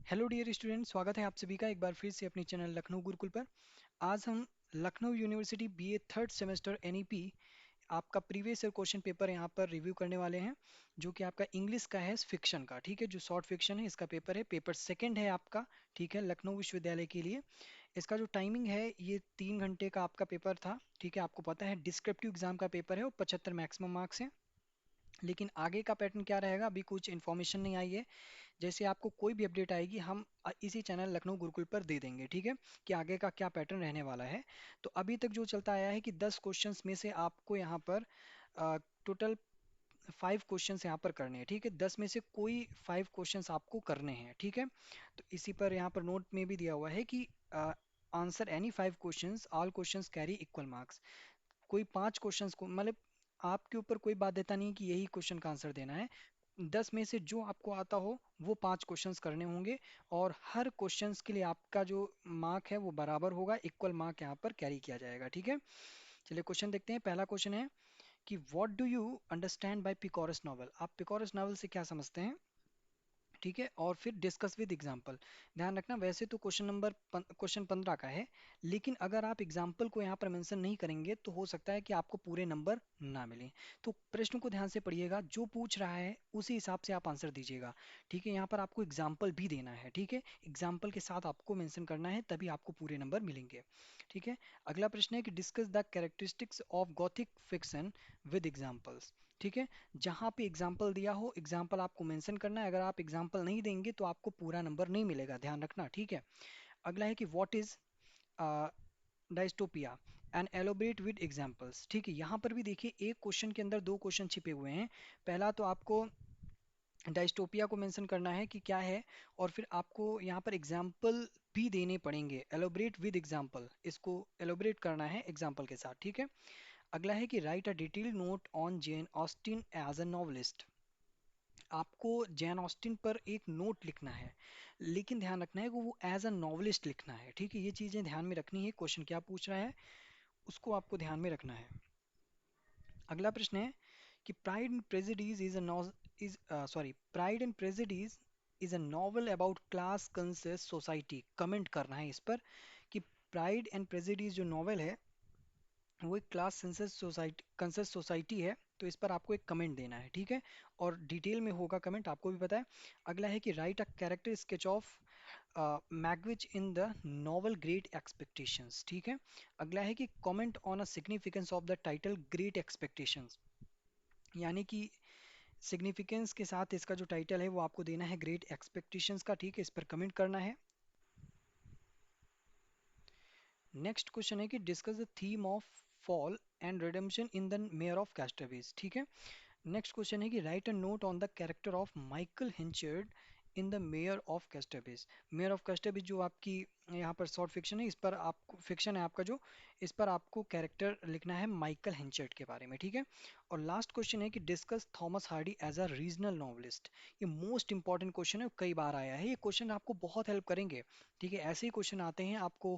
Hello dear student, स्वागत है आप सभी का एक बार फिर से अपने चैनल लखनऊ गुरुकुल पर। आज हम Lucknow university BA third semester NEP आपका प्रीवियस ईयर क्वेश्चन पेपर यहाँ पर रिव्यू करने वाले हैं, जो कि आपका इंग्लिश का है, फिक्शन का। ठीक है, जो शॉर्ट फिक्शन है इसका पेपर है, पेपर सेकंड है आपका। ठीक है, लखनऊ विश्वविद्यालय के लिए इसका जो टाइमिंग है ये 3 घंटे का आपका पेपर था। ठीक है, आपको पता है डिस्क्रिप्टिव एग्जाम का पेपर है और 75 मैक्सिमम मार्क्स हैं। लेकिन आगे का पैटर्न क्या रहेगा अभी कुछ इन्फॉर्मेशन नहीं आई है। जैसे आपको कोई भी अपडेट आएगी हम इसी चैनल लखनऊ गुरुकुल पर दे देंगे। ठीक है, कि आगे का क्या पैटर्न रहने वाला है। तो अभी तक जो चलता आया है कि 10 क्वेश्चंस में से आपको यहाँ पर टोटल 5 क्वेश्चंस यहाँ पर करने हैं। ठीक है, 10 में से कोई 5 क्वेश्चंस आपको करने हैं। ठीक है, तो इसी पर यहाँ पर नोट में भी दिया हुआ है कि answer any 5 questions, all questions carry equal marks. कोई 5 क्वेश्चंस को मतलब आपके ऊपर कोई बाध्यता नहीं कि यही क्वेश्चन का आंसर देना है। 10 में से जो आपको आता हो वो 5 क्वेश्चंस करने होंगे, और हर क्वेश्चंस के लिए आपका जो मार्क है वो बराबर होगा, इक्वल मार्क यहाँ पर कैरी किया जाएगा। ठीक है, चलिए क्वेश्चन देखते हैं। पहला क्वेश्चन है कि what do you understand by picaresque novel. आप पिकोरस नॉवल से क्या समझते हैं। ठीक है, और फिर डिस्कस विद एग्जाम्पल। ध्यान रखना, वैसे तो क्वेश्चन 15 का है, लेकिन अगर आप एग्जाम्पल को यहाँ पर मेंशन नहीं करेंगे तो हो सकता है कि आपको पूरे नंबर ना मिले। तो प्रश्न को ध्यान से पढ़िएगा, जो पूछ रहा है उसी हिसाब से आप आंसर दीजिएगा। ठीक है, यहाँ पर आपको एग्जाम्पल भी देना है। ठीक है, एग्जाम्पल के साथ आपको मेंशन करना है, तभी आपको पूरे नंबर मिलेंगे। ठीक है, अगला प्रश्न है कि discuss the characteristics of Gothic fiction with examples. ठीक है, जहां पे एग्जाम्पल दिया हो एग्जाम्पल आपको मेंशन करना है। अगर आप एग्जाम्पल नहीं देंगे तो आपको पूरा नंबर नहीं मिलेगा, ध्यान रखना। ठीक है, अगला है कि what is dystopia and elaborate with examples. ठीक है, यहाँ पर भी देखिए एक क्वेश्चन के अंदर दो क्वेश्चन छिपे हुए हैं। पहला तो आपको डायस्टोपिया को मेंशन करना है कि क्या है, और फिर आपको यहाँ पर एग्जाम्पल भी देने पड़ेंगे। एलोबरेट विद एग्जाम्पल, इसको एलोबरेट करना है एग्जाम्पल के साथ। ठीक है, अगला है कि write a detailed note on Jane Austen as a novelist. आपको जैन ऑस्टिन पर एक नोट लिखना है, लेकिन ध्यान रखना है कि वो एज अ नॉवलिस्ट लिखना है। ठीक है, ये चीजें ध्यान में रखनी है, क्वेश्चन क्या पूछ रहा है उसको आपको ध्यान में रखना है। अगला प्रश्न है कि Pride and Prejudice is Pride and Prejudice is a novel about class conscious society. Comment करना है इस पर कि प्राइड एंड प्रेजुडिस जो नॉवल है वो एक class census society conscious society है। तो इस पर आपको एक कमेंट देना है। ठीक है, और डिटेल में होगा कमेंट, आपको भी पता है। अगला है कि write a character sketch of Magwitch in the novel great expectations. ठीक है, अगला है कि comment on a significance of the title great expectations, यानी कि सिग्निफिकेंस के साथ इसका जो टाइटल है वो आपको देना है ग्रेट एक्सपेक्टेशंस का। ठीक है, इस पर कमेंट करना है। नेक्स्ट क्वेश्चन है कि discuss the theme of fall and redemption in the Mayor of Casterbridge. ठीक है, नेक्स्ट क्वेश्चन है कि write a note on the character of Michael Henchard in the Mayor of Casterbridge. Mayor of Casterbridge जो आपकी यहाँ पर short fiction है, इस पर आपको फिक्शन है आपका जो, इस पर आपको कैरेक्टर लिखना है माइकल हिंचर्ड के बारे में। ठीक है, और लास्ट क्वेश्चन है कि discuss Thomas Hardy as a regional novelist. ये मोस्ट इंपॉर्टेंट क्वेश्चन है, कई बार आया है ये क्वेश्चन, आपको बहुत हेल्प करेंगे। ठीक है, ऐसे ही क्वेश्चन आते हैं, आपको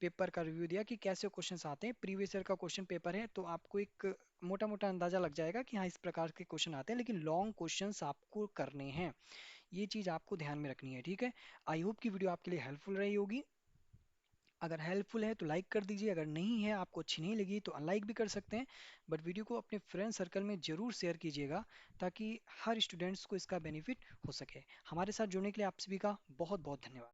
पेपर का रिव्यू दिया कि कैसे क्वेश्चंस आते हैं, प्रीवियस ईयर का क्वेश्चन पेपर है, तो आपको एक मोटा मोटा अंदाजा लग जाएगा कि हाँ इस प्रकार के क्वेश्चन आते हैं, लेकिन लॉन्ग क्वेश्चंस आपको करने हैं। ये चीज आपको ध्यान में रखनी है। ठीक है, आई होप की वीडियो आपके लिए हेल्पफुल रही होगी। अगर हेल्पफुल है तो लाइक कर दीजिए, अगर नहीं है, आपको अच्छी नहीं लगी तो अनलाइक भी कर सकते हैं। बट वीडियो को अपने फ्रेंड सर्कल में जरूर शेयर कीजिएगा, ताकि हर स्टूडेंट्स को इसका बेनिफिट हो सके। हमारे साथ जुड़ने के लिए आप सभी का बहुत बहुत धन्यवाद।